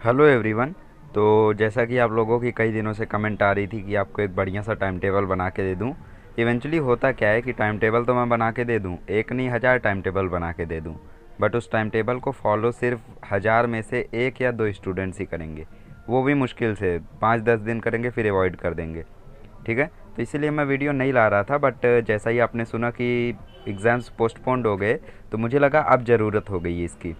Hello everyone. तो जैसा कि आप लोगों की कई दिनों से कमेंट आ रही थी कि आपको एक बढ़िया सा टाइम टेबल बना के दे दूं। इवेंचुअली होता क्या है कि टाइम टेबल तो मैं बना के दे दूं, एक नहीं हज़ार टाइम टेबल बना के दे दूं, बट उस टाइम टेबल को फॉलो सिर्फ हज़ार में से एक या दो स्टूडेंट्स ही करेंगे। वो भी मुश्किल से 5-10 दिन करेंगे, फिर अवॉइड कर देंगे। ठीक है। तो इसीलिए मैं वीडियो नहीं ला रहा था, बट जैसा ही आपने सुना कि एग्ज़ाम्स पोस्टपोन्ड हो गए, तो मुझे लगा अब ज़रूरत हो गई है इसकी।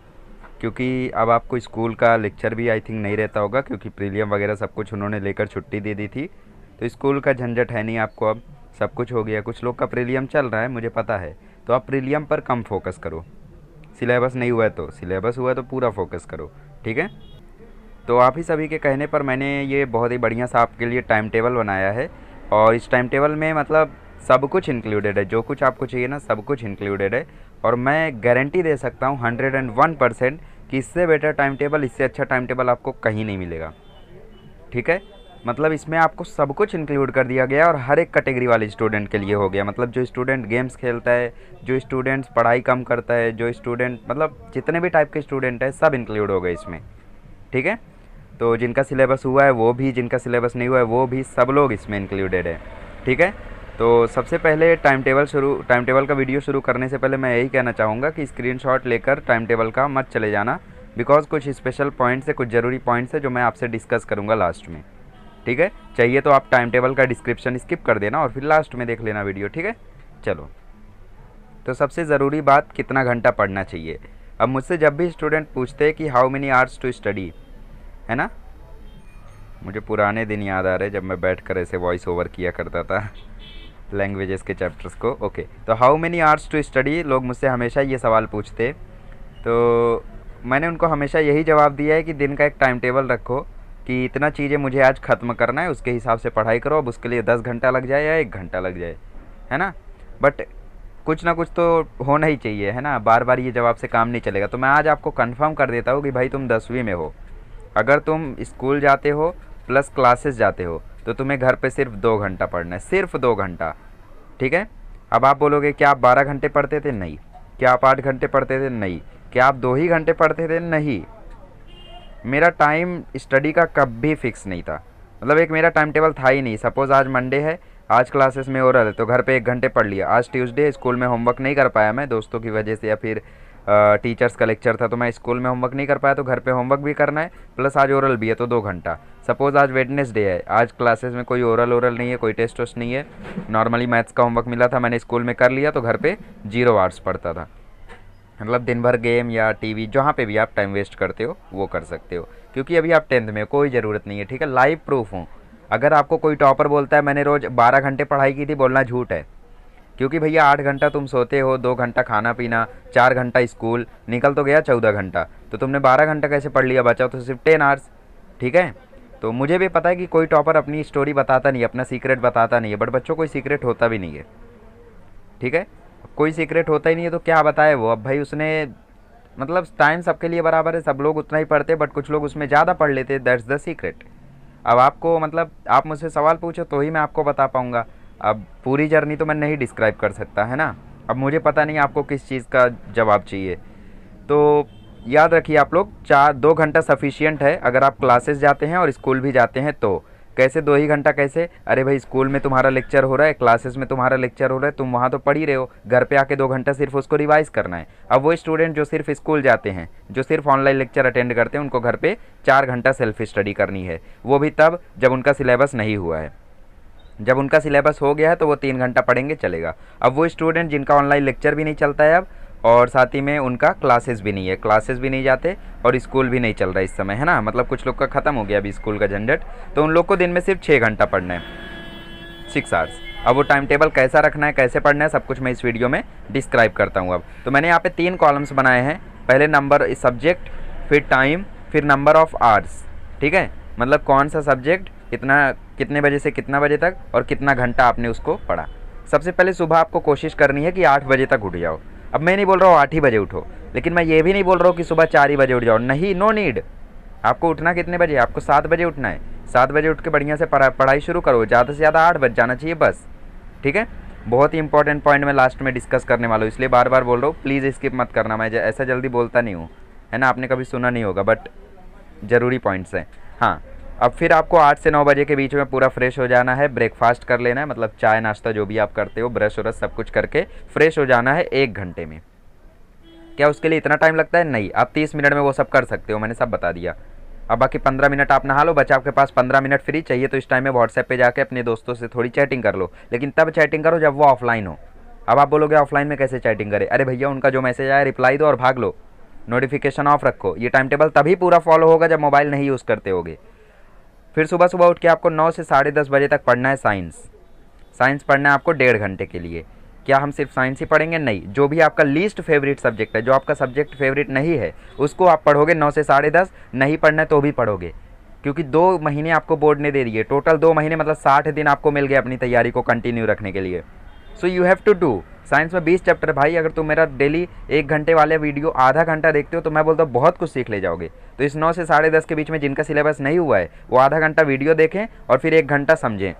क्योंकि अब आपको स्कूल का लेक्चर भी आई थिंक नहीं रहता होगा, क्योंकि प्रीलियम वगैरह सब कुछ उन्होंने लेकर छुट्टी दे दी थी। तो स्कूल का झंझट है नहीं आपको, अब सब कुछ हो गया। कुछ लोग का प्रीलियम चल रहा है, मुझे पता है। तो आप प्रीलियम पर कम फोकस करो। सिलेबस नहीं हुआ है तो, सिलेबस हुआ है तो पूरा फोकस करो। ठीक है। तो आप ही सभी के कहने पर मैंने ये बहुत ही बढ़िया सा आपके लिए टाइम टेबल बनाया है। और इस टाइम टेबल में मतलब सब कुछ इंक्लूडेड है, जो कुछ आपको चाहिए ना सब कुछ इंक्लूडेड है। और मैं गारंटी दे सकता हूँ 101% कि इससे बेटर टाइम टेबल, इससे अच्छा टाइम टेबल आपको कहीं नहीं मिलेगा। ठीक है। मतलब इसमें आपको सब कुछ इंक्लूड कर दिया गया और हर एक कैटेगरी वाले स्टूडेंट के लिए हो गया। मतलब जो स्टूडेंट गेम्स खेलता है, जो स्टूडेंट्स पढ़ाई कम करता है, जो स्टूडेंट मतलब जितने भी टाइप के स्टूडेंट हैं सब इंक्लूड हो गए इसमें। ठीक है। तो जिनका सिलेबस हुआ है वो भी, जिनका सिलेबस नहीं हुआ है वो भी, सब लोग इसमें इंक्लूडेड है। ठीक है। तो सबसे पहले टाइम टेबल का वीडियो शुरू करने से पहले मैं यही कहना चाहूँगा कि स्क्रीनशॉट लेकर टाइम टेबल का मत चले जाना, बिकॉज कुछ स्पेशल पॉइंट्स है, कुछ ज़रूरी पॉइंट्स है जो मैं आपसे डिस्कस करूँगा लास्ट में। ठीक है। चाहिए तो आप टाइम टेबल का डिस्क्रिप्शन स्किप कर देना और फिर लास्ट में देख लेना वीडियो। ठीक है। चलो। तो सबसे ज़रूरी बात, कितना घंटा पढ़ना चाहिए। अब मुझसे जब भी स्टूडेंट पूछते हैं कि how many hours to study, है ना, मुझे पुराने दिन याद आ रहे हैं जब मैं बैठ कर ऐसे वॉइस ओवर किया करता था लैंग्वेजेस के चैप्टर्स को। ओके। तो how many hours to study, लोग मुझसे हमेशा ये सवाल पूछते। तो मैंने उनको हमेशा यही जवाब दिया है कि दिन का एक टाइम टेबल रखो कि इतना चीज़ें मुझे आज ख़त्म करना है, उसके हिसाब से पढ़ाई करो। अब उसके लिए 10 घंटा लग जाए या 1 घंटा लग जाए, है ना, बट कुछ ना कुछ तो होना ही चाहिए, है ना। बार बार ये जवाब से काम नहीं चलेगा। तो मैं आज आपको कंफर्म कर देता हूँ कि भाई तुम 10वीं में हो, अगर तुम स्कूल जाते हो प्लस क्लासेस जाते हो तो तुम्हें घर पे सिर्फ 2 घंटा पढ़ना है, सिर्फ 2 घंटा। ठीक है। अब आप बोलोगे क्या आप 12 घंटे पढ़ते थे? नहीं। क्या आप 8 घंटे पढ़ते थे? नहीं। क्या आप 2 ही घंटे पढ़ते थे? नहीं। मेरा टाइम स्टडी का कभी फिक्स नहीं था। मतलब एक मेरा टाइम टेबल था ही नहीं। सपोज़ आज मंडे है, आज क्लासेस में ओरल है तो घर पे 1 घंटे पढ़ लिया। आज ट्यूसडे, स्कूल में होमवर्क नहीं कर पाया मैं दोस्तों की वजह से, या फिर टीचर्स का लेक्चर था तो मैं स्कूल में होमवर्क नहीं कर पाया, तो घर पे होमवर्क भी करना है प्लस आज ओरल भी है तो 2 घंटा। सपोज़ आज वेडनेसडे है, आज क्लासेस में कोई ओरल नहीं है, कोई टेस्ट वेस्ट नहीं है, नॉर्मली मैथ्स का होमवर्क मिला था मैंने स्कूल में कर लिया, तो घर पे 0 आवर्स पढ़ता था। मतलब दिन भर गेम या टीवी, जहाँ पे भी आप टाइम वेस्ट करते हो वो कर सकते हो, क्योंकि अभी आप 10th में हो, कोई ज़रूरत नहीं है। ठीक है। लाइव प्रूफ हूँ। अगर आपको कोई टॉपर बोलता है मैंने रोज़ 12 घंटे पढ़ाई की थी, बोलना झूठ है। क्योंकि भैया 8 घंटा तुम सोते हो, 2 घंटा खाना पीना, 4 घंटा स्कूल, निकल तो गया 14 घंटा। तो तुमने 12 घंटा कैसे पढ़ लिया? बचा तो सिर्फ 10 आवर्स। ठीक है। तो मुझे भी पता है कि कोई टॉपर अपनी स्टोरी बताता नहीं है, अपना सीक्रेट बताता नहीं है, बट बच्चों कोई सीक्रेट होता भी नहीं है। ठीक है। कोई सीक्रेट होता ही नहीं है तो क्या बताए वो। अब भाई उसने, मतलब टाइम सबके लिए बराबर है, सब लोग उतना ही पढ़ते, बट कुछ लोग उसमें ज़्यादा पढ़ लेते, दैट्स द सीक्रेट। अब आपको मतलब आप मुझसे सवाल पूछो तो ही मैं आपको बता पाऊँगा। अब पूरी जर्नी तो मैं नहीं डिस्क्राइब कर सकता, है ना। अब मुझे पता नहीं आपको किस चीज़ का जवाब चाहिए। तो याद रखिए आप लोग, 2 घंटा सफिशियंट है अगर आप क्लासेस जाते हैं और स्कूल भी जाते हैं तो। कैसे 2 ही घंटा कैसे? अरे भाई स्कूल में तुम्हारा लेक्चर हो रहा है, क्लासेस में तुम्हारा लेक्चर हो रहा है, तुम वहाँ तो पढ़ ही रहे हो, घर पे आके 2 घंटा सिर्फ उसको रिवाइज करना है। अब वो स्टूडेंट जो सिर्फ स्कूल जाते हैं, जो सिर्फ ऑनलाइन लेक्चर अटेंड करते हैं, उनको घर पे 4 घंटा सेल्फ स्टडी करनी है, वो भी तब जब उनका सिलेबस नहीं हुआ है। जब उनका सिलेबस हो गया है तो वो 3 घंटा पढ़ेंगे, चलेगा। अब वो स्टूडेंट जिनका ऑनलाइन लेक्चर भी नहीं चलता है अब, और साथ ही में उनका क्लासेस भी नहीं है, क्लासेस भी नहीं जाते और स्कूल भी नहीं चल रहा इस समय, है ना। मतलब कुछ लोग का ख़त्म हो गया अभी स्कूल का झंझट, तो उन लोग को दिन में सिर्फ 6 घंटा पढ़ना है, 6 आवर्स। अब वो टाइम टेबल कैसा रखना है, कैसे पढ़ना है, सब कुछ मैं इस वीडियो में डिस्क्राइब करता हूँ। अब तो मैंने यहाँ पे 3 कॉलम्स बनाए हैं। पहले नंबर सब्जेक्ट, फिर टाइम, फिर नंबर ऑफ़ आवर्स। ठीक है। मतलब कौन सा सब्जेक्ट इतना, कितने बजे से कितना बजे तक और कितना घंटा आपने उसको पढ़ा। सबसे पहले सुबह आपको कोशिश करनी है कि 8 बजे तक उठ जाओ। अब मैं नहीं बोल रहा हूँ 8 ही बजे उठो, लेकिन मैं ये भी नहीं बोल रहा हूँ कि सुबह 4 ही बजे उठ जाओ, नहीं, नो नीड। आपको उठना कितने बजे? आपको 7 बजे उठना है। 7 बजे उठ के बढ़िया से पढ़ाई शुरू करो, ज़्यादा से ज़्यादा 8 बज जाना चाहिए बस। ठीक है। बहुत ही इंपॉर्टेंट पॉइंट मैं लास्ट में डिस्कस करने वाला हूँ, इसलिए बार बार बोल रहा हूँ, प्लीज़ स्किप मत करना। मैं ऐसा जल्दी बोलता नहीं हूँ, है ना, आपने कभी सुना नहीं होगा, बट ज़रूरी पॉइंट्स हैं। हाँ, अब फिर आपको 8 से 9 बजे के बीच में पूरा फ्रेश हो जाना है, ब्रेकफास्ट कर लेना है, मतलब चाय नाश्ता जो भी आप करते हो, ब्रश व्रश सब कुछ करके फ्रेश हो जाना है 1 घंटे में। क्या उसके लिए इतना टाइम लगता है? नहीं, आप 30 मिनट में वो सब कर सकते हो, मैंने सब बता दिया। अब बाकी 15 मिनट आप नहा लो, बचा आपके पास 15 मिनट फ्री। चाहिए तो इस टाइम में व्हाट्सएप पे जाके अपने दोस्तों से थोड़ी चैटिंग कर लो, लेकिन तब चैटिंग करो जब वो ऑफलाइन हो। अब आप बोलोगे ऑफलाइन में कैसे चैटिंग करें? अरे भैया, उनका जो मैसेज आया रिप्लाई दो और भाग लो, नोटिफिकेशन ऑफ रखो। ये टाइम टेबल तभी पूरा फॉलो होगा जब मोबाइल नहीं यूज़ करते होगे। फिर सुबह सुबह उठ के आपको 9 से 10:30 बजे तक पढ़ना है साइंस। साइंस पढ़ना है आपको 1.5 घंटे के लिए। क्या हम सिर्फ साइंस ही पढ़ेंगे? नहीं, जो भी आपका लीस्ट फेवरेट सब्जेक्ट है, जो आपका सब्जेक्ट फेवरेट नहीं है, उसको आप पढ़ोगे 9 से 10:30। नहीं पढ़ना है तो भी पढ़ोगे, क्योंकि 2 महीने आपको बोर्ड ने दे दिए। टोटल 2 महीने मतलब 60 दिन आपको मिल गए अपनी तैयारी को कंटिन्यू रखने के लिए। So you have to do. Science में 20 चैप्टर भाई, अगर तुम मेरा डेली 1 घंटे वाले वीडियो आधा घंटा देखते हो तो मैं बोलता हूँ बहुत कुछ सीख ले जाओगे। तो इस 9 से 10:30 के बीच में जिनका सिलेबस नहीं हुआ है वो आधा घंटा वीडियो देखें और फिर 1 घंटा समझें,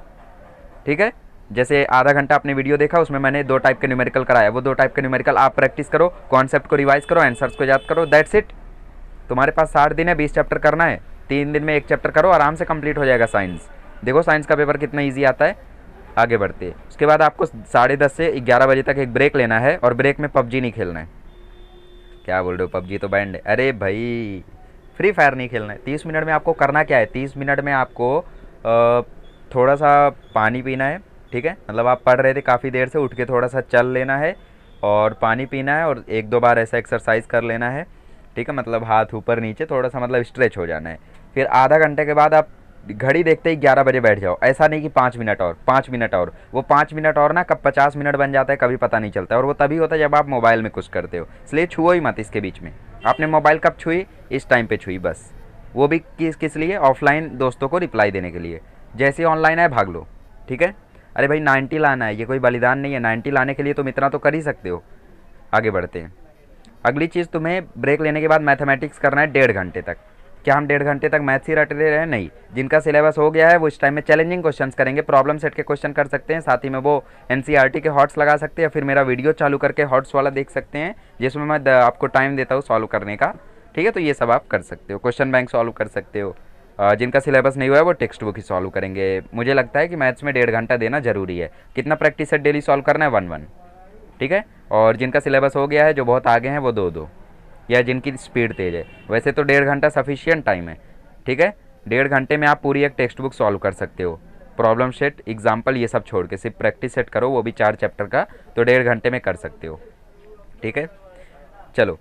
ठीक है। जैसे आधा घंटा आपने वीडियो देखा, उसमें मैंने 2 टाइप के न्यूमेरिकल कराया, वो 2 टाइप के न्यूमेरिकल आप प्रैक्टिस करो, कॉन्सेप्ट को रिवाइज करो, आंसर्स को याद करो, दैट्स इट। तुम्हारे पास 60 दिन है, 20 चैप्टर करना है, 3 दिन में 1 चैप्टर करो, आराम से कंप्लीट हो जाएगा साइंस। देखो साइंस का पेपर कितना ईजी आता है। आगे बढ़ते हैं। उसके बाद आपको 10:30 से 11 बजे तक एक ब्रेक लेना है, और ब्रेक में पबजी नहीं खेलना है। क्या बोल रहे हो, पबजी तो बैंड है? अरे भाई, फ्री फायर नहीं खेलना है। 30 मिनट में आपको करना क्या है? 30 मिनट में आपको थोड़ा सा पानी पीना है, ठीक है। मतलब आप पढ़ रहे थे काफ़ी देर से, उठ के थोड़ा सा चल लेना है और पानी पीना है, और 1-2 बार ऐसा एक्सरसाइज कर लेना है, ठीक है। मतलब हाथ ऊपर नीचे थोड़ा सा, मतलब स्ट्रेच हो जाना है। फिर आधा घंटे के बाद आप घड़ी देखते ही 11 बजे बैठ जाओ। ऐसा नहीं कि 5 मिनट और 5 मिनट और, वो 5 मिनट और ना कब 50 मिनट बन जाता है कभी पता नहीं चलता है, और वो तभी होता है जब आप मोबाइल में कुछ करते हो। इसलिए छुओ ही मत इसके बीच में। आपने मोबाइल कब छुई? इस टाइम पे छुई बस। वो भी किस लिए? ऑफलाइन दोस्तों को रिप्लाई देने के लिए। जैसे ही ऑनलाइन आए भाग लो, ठीक है। अरे भाई 90 लाना है, ये कोई बलिदान नहीं है। 90 लाने के लिए तुम इतना तो कर ही सकते हो। आगे बढ़ते हैं। अगली चीज़, तुम्हें ब्रेक लेने के बाद मैथमेटिक्स करना है 1.5 घंटे तक। क्या हम 1.5 घंटे तक मैथ्स ही रट रहे हैं? नहीं। जिनका सिलेबस हो गया है वो इस टाइम में चैलेंजिंग क्वेश्चंस करेंगे, प्रॉब्लम सेट के क्वेश्चन कर सकते हैं, साथ ही में वो एनसीईआरटी के हॉट्स लगा सकते हैं, या फिर मेरा वीडियो चालू करके हॉट्स वाला देख सकते हैं, जिसमें मैं आपको टाइम देता हूँ सॉल्व करने का, ठीक है। तो ये सब आप कर सकते हो। क्वेश्चन बैंक सॉल्व कर सकते हो। जिनका सिलेबस नहीं हुआ है वो टेक्स्ट बुक ही सॉल्व करेंगे। मुझे लगता है कि मैथ्स में 1.5 घंटा देना जरूरी है। कितना प्रैक्टिस सेट डेली सॉल्व करना है? 1-1, ठीक है। और जिनका सिलेबस हो गया है, जो बहुत आगे हैं, वो 2-2, या जिनकी स्पीड तेज़ है। वैसे तो 1.5 घंटा सफिशियंट टाइम है, ठीक है। 1.5 घंटे में आप पूरी एक टेक्स्ट बुक सॉल्व कर सकते हो। प्रॉब्लम सेट, एग्जाम्पल, ये सब छोड़ के सिर्फ प्रैक्टिस सेट करो, वो भी 4 चैप्टर का, तो 1.5 घंटे में कर सकते हो, ठीक है। चलो,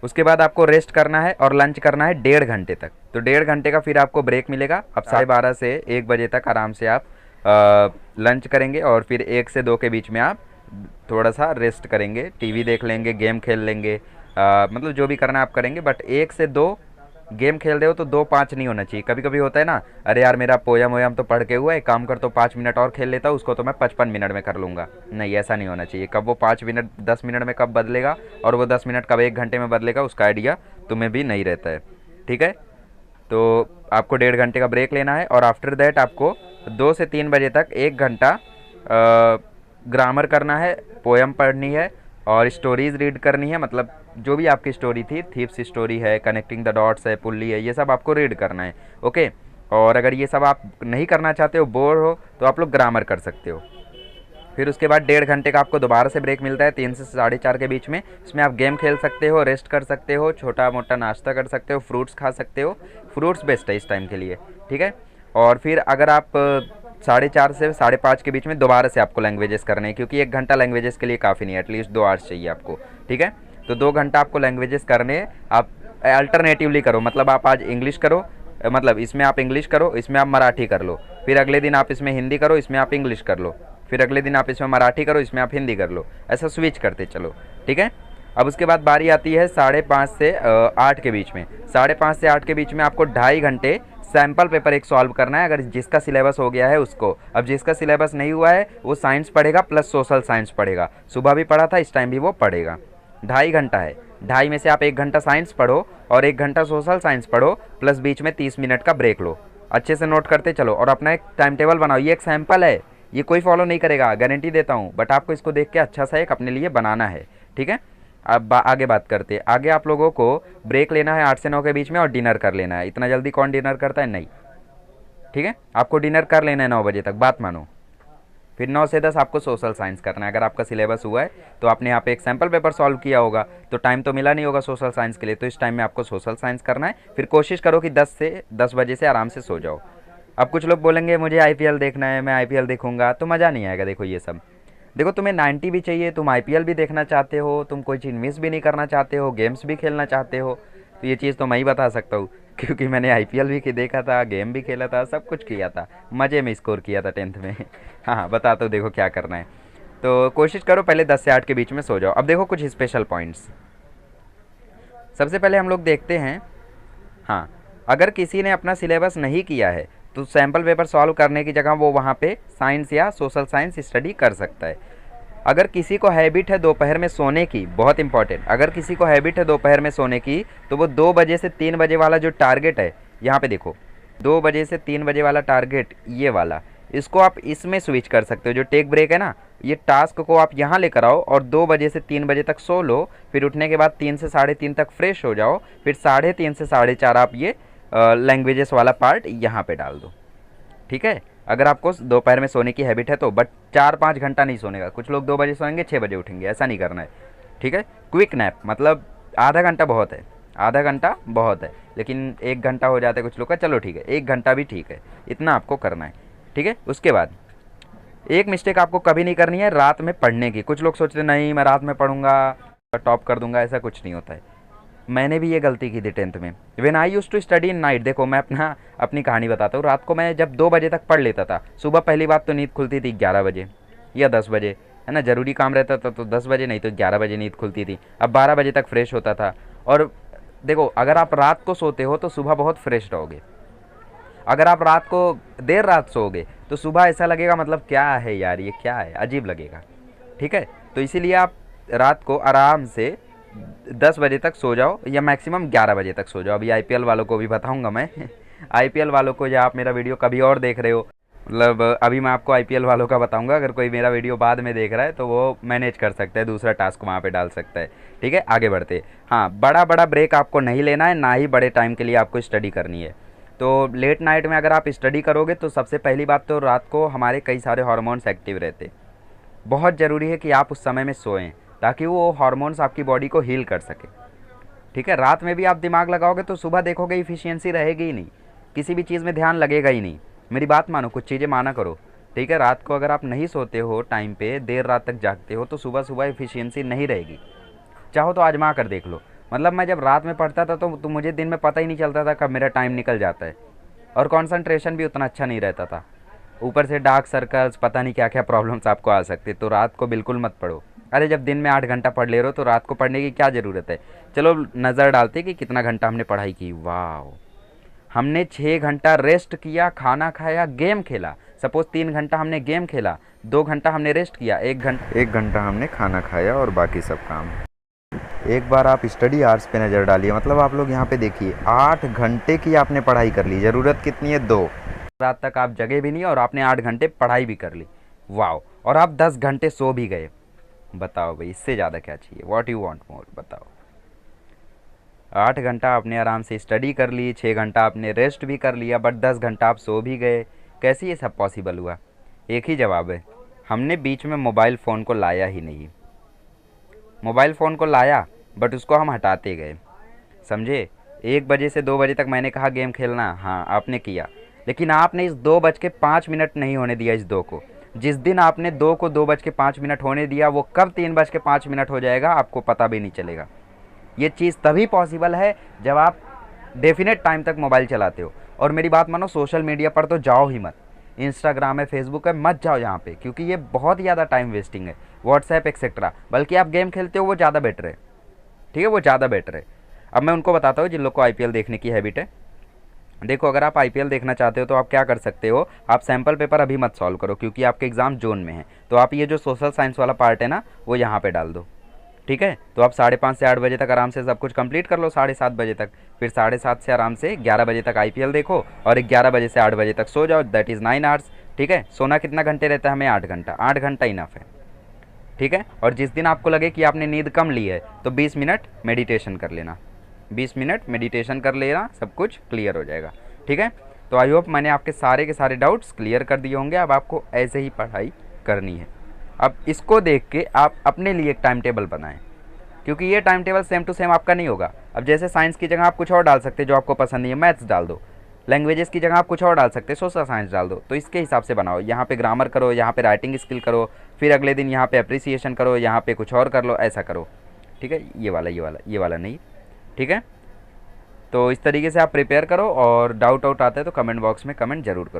उसके बाद आपको रेस्ट करना है और लंच करना है 1.5 घंटे तक। तो 1.5 घंटे का फिर आपको ब्रेक मिलेगा। अब 12:30 से 1 बजे तक आराम से आप लंच करेंगे, और फिर 1 से 2 के बीच में आप थोड़ा सा रेस्ट करेंगे, टीवी देख लेंगे, गेम खेल लेंगे, मतलब जो भी करना है आप करेंगे। बट 1 से 2 गेम खेल रहे हो तो 2-5 नहीं होना चाहिए। कभी कभी होता है ना, अरे यार मेरा पोयम वोयम तो पढ़ के हुआ है, काम कर, तो 5 मिनट और खेल लेता हूँ, उसको तो मैं 55 मिनट में कर लूँगा। नहीं, ऐसा नहीं होना चाहिए। कब वो 5 मिनट 10 मिनट में कब बदलेगा, और वो 10 मिनट कब 1 घंटे में बदलेगा, उसका आइडिया तुम्हें भी नहीं रहता है, ठीक है। तो आपको 1.5 घंटे का ब्रेक लेना है, और आफ्टर दैट आपको 2 से 3 बजे तक 1 घंटा ग्रामर करना है, पोयम पढ़नी है, और स्टोरीज़ रीड करनी है। मतलब जो भी आपकी स्टोरी थी, थीप्स स्टोरी है, कनेक्टिंग द डॉट्स है, पुल्ली है, ये सब आपको रीड करना है, ओके। और अगर ये सब आप नहीं करना चाहते हो, बोर हो, तो आप लोग ग्रामर कर सकते हो। फिर उसके बाद 1.5 घंटे का आपको दोबारा से ब्रेक मिलता है 3 से 4:30 के बीच में। इसमें आप गेम खेल सकते हो, रेस्ट कर सकते हो, छोटा मोटा नाश्ता कर सकते हो, फ्रूट्स खा सकते हो। फ्रूट्स बेस्ट है इस टाइम के लिए, ठीक है। और फिर अगर आप 4:30 से 5:30 के बीच में दोबारा से आपको लैंग्वेजेस करने हैं, क्योंकि 1 घंटा लैंग्वेजेस के लिए काफ़ी नहीं है, एटलीस्ट 2 आवर्स चाहिए आपको, ठीक है। तो 2 घंटा आपको लैंग्वेजेस करने हैं। आप अल्टरनेटिवली करो, मतलब आप आज इंग्लिश करो, मतलब इसमें आप इंग्लिश करो, इसमें आप मराठी कर लो, फिर अगले दिन आप इसमें हिंदी करो, इसमें आप इंग्लिश कर लो, फिर अगले दिन आप इसमें मराठी करो, इसमें आप हिंदी कर लो, ऐसा स्विच करते चलो, ठीक है। अब उसके बाद बारी आती है 5:30 से 8 के बीच में। 5:30 से 8 के बीच में आपको 2.5 घंटे सैम्पल पेपर एक सॉल्व करना है, अगर जिसका सिलेबस हो गया है उसको। अब जिसका सिलेबस नहीं हुआ है वो साइंस पढ़ेगा प्लस सोशल साइंस पढ़ेगा। सुबह भी पढ़ा था, इस टाइम भी वो पढ़ेगा। 2.5 घंटा है, 2.5 में से आप 1 घंटा साइंस पढ़ो और 1 घंटा सोशल साइंस पढ़ो, प्लस बीच में 30 मिनट का ब्रेक लो। अच्छे से नोट करते चलो और अपना एक टाइम टेबल बनाओ। ये एक सैम्पल है, ये कोई फॉलो नहीं करेगा, गारंटी देता हूँ, बट आपको इसको देख के अच्छा सा एक अपने लिए बनाना है, ठीक है। अब आगे बात करते हैं। आगे आप लोगों को ब्रेक लेना है 8 से 9 के बीच में और डिनर कर लेना है। इतना जल्दी कौन डिनर करता है? नहीं, ठीक है, आपको डिनर कर लेना है 9 बजे तक, बात मानो। फिर 9 से 10 आपको सोशल साइंस करना है। अगर आपका सिलेबस हुआ है तो आपने यहाँ पे एक सैम्पल पेपर सॉल्व किया होगा, तो टाइम तो मिला नहीं होगा सोशल साइंस के लिए, तो इस टाइम में आपको सोशल साइंस करना है। फिर कोशिश करो कि 10 बजे से आराम से सो जाओ। अब कुछ लोग बोलेंगे मुझे आईपीएल देखना है, मैं आईपीएल देखूंगा, तो मज़ा नहीं आएगा। देखो ये सब, देखो तुम्हें 90 भी चाहिए, तुम आईपीएल भी देखना चाहते हो, तुम कोई चीज़ मिस भी नहीं करना चाहते हो, गेम्स भी खेलना चाहते हो, तो ये चीज़ तो मैं ही बता सकता हूँ क्योंकि मैंने आईपीएल भी देखा था, गेम भी खेला था, सब कुछ किया था, मज़े में स्कोर किया था 10th में। हाँ बता तो देखो क्या करना है। तो कोशिश करो पहले 10 से 8 के बीच में सो जाओ। अब देखो कुछ स्पेशल पॉइंट्स। सबसे पहले हम लोग देखते हैं, हाँ, अगर किसी ने अपना सिलेबस नहीं किया है तो सैम्पल पेपर सॉल्व करने की जगह वो वहाँ पे साइंस या सोशल साइंस स्टडी कर सकता है। अगर किसी को हैबिट है दोपहर में सोने की, बहुत इंपॉर्टेंट, अगर किसी को हैबिट है दोपहर में सोने की, तो वो 2 बजे से 3 बजे वाला जो टारगेट है, यहाँ पे देखो 2 बजे से 3 बजे वाला टारगेट, ये वाला, इसको आप इसमें स्विच कर सकते हो। जो टेक ब्रेक है ना, ये टास्क को आप यहाँ लेकर आओ और 2 बजे से 3 बजे तक सो लो। फिर उठने के बाद 3 से 3:30 तक फ्रेश हो जाओ। फिर 3:30 से 4:30 आप ये लैंग्वेजेस वाला पार्ट यहाँ पे डाल दो, ठीक है। अगर आपको दोपहर में सोने की हैबिट है तो, बट 4-5 घंटा नहीं सोने का। कुछ लोग 2 बजे सोएंगे 6 बजे उठेंगे, ऐसा नहीं करना है, ठीक है। क्विक नैप, मतलब आधा घंटा बहुत है, आधा घंटा बहुत है, लेकिन 1 घंटा हो जाता है कुछ लोग का, चलो ठीक है 1 घंटा भी ठीक है, इतना आपको करना है, ठीक है। उसके बाद एक मिस्टेक आपको कभी नहीं करनी है, रात में पढ़ने की। कुछ लोग सोचते नहीं मैं रात में पढ़ूंगा टॉप कर दूंगा, ऐसा कुछ नहीं होता है। मैंने भी ये गलती की थी 10th में। When I used to study in night, देखो मैं अपनी कहानी बताता हूँ। रात को मैं जब 2 बजे तक पढ़ लेता था, सुबह पहली बात तो नींद खुलती थी 11 बजे या 10 बजे, है ना, ज़रूरी काम रहता था तो 10 बजे, नहीं तो 11 बजे नींद खुलती थी। अब 12 बजे तक फ्रेश होता था। और देखो अगर आप रात को सोते हो तो सुबह बहुत फ्रेश रहोगे। अगर आप रात को देर रात सोओगे तो सुबह ऐसा लगेगा मतलब क्या है यार, ये क्या है, अजीब लगेगा, ठीक है। तो इसीलिए आप रात को आराम से 10 बजे तक सो जाओ या मैक्सिमम 11 बजे तक सो जाओ। अभी आईपीएल वालों को भी बताऊंगा मैं आईपीएल वालों को, या आप मेरा वीडियो कभी और देख रहे हो, मतलब अभी मैं आपको आईपीएल वालों का बताऊंगा। अगर कोई मेरा वीडियो बाद में देख रहा है तो वो मैनेज कर सकता है, दूसरा टास्क वहाँ पे डाल सकता है, ठीक है। आगे बढ़ते, हाँ, बड़ा बड़ा ब्रेक आपको नहीं लेना है, ना ही बड़े टाइम के लिए आपको स्टडी करनी है। तो लेट नाइट में अगर आप स्टडी करोगे तो सबसे पहली बात तो रात को हमारे कई सारे हार्मोन्स एक्टिव रहते। बहुत ज़रूरी है कि आप उस समय में सोएं ताकि वो हार्मोन्स आपकी बॉडी को हील कर सके, ठीक है। रात में भी आप दिमाग लगाओगे तो सुबह देखोगे इफिशियंसी रहेगी ही नहीं, किसी भी चीज़ में ध्यान लगेगा ही नहीं। मेरी बात मानो, कुछ चीज़ें माना करो, ठीक है। रात को अगर आप नहीं सोते हो टाइम पे, देर रात तक जागते हो, तो सुबह सुबह इफिशियंसी नहीं रहेगी। चाहो तो आजमा कर देख लो। मतलब मैं जब रात में पढ़ता था तो मुझे दिन में पता ही नहीं चलता था कब मेरा टाइम निकल जाता है, और कॉन्सनट्रेशन भी उतना अच्छा नहीं रहता था। ऊपर से डार्क सर्कल्स, पता नहीं क्या क्या प्रॉब्लम्स आपको आ सकते। तो रात को बिल्कुल मत पढ़ो। अरे जब दिन में 8 घंटा पढ़ ले रहे हो तो रात को पढ़ने की क्या ज़रूरत है। चलो नज़र डालते कि कितना घंटा हमने पढ़ाई की। वाह, हमने 6 घंटा रेस्ट किया, खाना खाया, गेम खेला। सपोज 3 घंटा हमने गेम खेला, 2 घंटा हमने रेस्ट किया, 1 घंटा हमने खाना खाया और बाकी सब काम। एक बार आप स्टडी आवर्स पे नज़र डालिए, मतलब आप लोग यहाँ पे देखिए 8 घंटे की आपने पढ़ाई कर ली। ज़रूरत कितनी है? 2। रात तक आप जगे भी नहीं और आपने 8 घंटे पढ़ाई भी कर ली। वाह, और आप 10 घंटे सो भी गए। बताओ भाई, इससे ज़्यादा क्या चाहिए? व्हाट यू वांट मोर, बताओ। 8 घंटा आपने आराम से स्टडी कर ली, 6 घंटा आपने रेस्ट भी कर लिया, बट 10 घंटा आप सो भी गए। कैसे ये सब पॉसिबल हुआ? एक ही जवाब है, हमने बीच में मोबाइल फ़ोन को लाया ही नहीं। मोबाइल फ़ोन को लाया बट उसको हम हटाते गए, समझे। 1 बजे से 2 बजे तक मैंने कहा गेम खेलना, हाँ आपने किया, लेकिन आपने इस 2:05 नहीं होने दिया इस 2 को। जिस दिन आपने 2 को 2:05 होने दिया, वो कब 3:05 हो जाएगा आपको पता भी नहीं चलेगा। ये चीज़ तभी पॉसिबल है जब आप डेफिनेट टाइम तक मोबाइल चलाते हो। और मेरी बात मानो, सोशल मीडिया पर तो जाओ ही मत। इंस्टाग्राम है, फेसबुक है, मत जाओ यहाँ पे, क्योंकि ये बहुत ज़्यादा टाइम वेस्टिंग है। व्हाट्सएप एक्सेट्रा, बल्कि आप गेम खेलते हो वो ज़्यादा बेटर है, ठीक है, वो ज़्यादा बेटर है। अब मैं उनको बताता हूँ जिन लोग को आईपीएल देखने की हैबिट है। देखो अगर आप आईपीएल देखना चाहते हो तो आप क्या कर सकते हो, आप सैम्पल पेपर अभी मत सॉल्व करो क्योंकि आपके एग्ज़ाम जोन में है। तो आप ये जो सोशल साइंस वाला पार्ट है ना, वो यहाँ पे डाल दो, ठीक है। तो आप 5:30 से 8 बजे तक आराम से सब कुछ कंप्लीट कर लो, 7:30 बजे तक। फिर 7:30 से आराम से 11 बजे तक आईपीएल देखो और 11 बजे से 8 बजे तक सो जाओ। दैट इज़ 9 आवर्स, ठीक है। सोना कितना घंटे रहता है हमें? 8 घंटा। 8 घंटा इनफ है। ठीक है। और जिस दिन आपको लगे कि आपने नींद कम ली है तो 20 मिनट मेडिटेशन कर लेना, 20 मिनट मेडिटेशन कर लेना, सब कुछ क्लियर हो जाएगा। ठीक है। तो आई होप मैंने आपके सारे के सारे डाउट्स क्लियर कर दिए होंगे। अब आपको ऐसे ही पढ़ाई करनी है। अब इसको देख के आप अपने लिए एक टाइम टेबल बनाएं, क्योंकि ये time table same to same आपका नहीं होगा। अब जैसे साइंस की जगह आप कुछ और डाल सकते हैं जो आपको पसंद नहीं है, मैथ्स डाल दो। लैंग्वेजेस की जगह आप कुछ और डाल सकते हैं, सोशल साइंस डाल दो। तो इसके हिसाब से बनाओ, यहाँ पे ग्रामर करो, यहाँ पे राइटिंग स्किल करो, फिर अगले दिन यहाँ पे अप्रिसिएशन करो, यहाँ पे कुछ और कर लो, ऐसा करो। ठीक है। ये वाला नहीं। ठीक है। तो इस तरीके से आप प्रिपेयर करो, और डाउट आउट आता है तो कमेंट बॉक्स में कमेंट जरूर करो।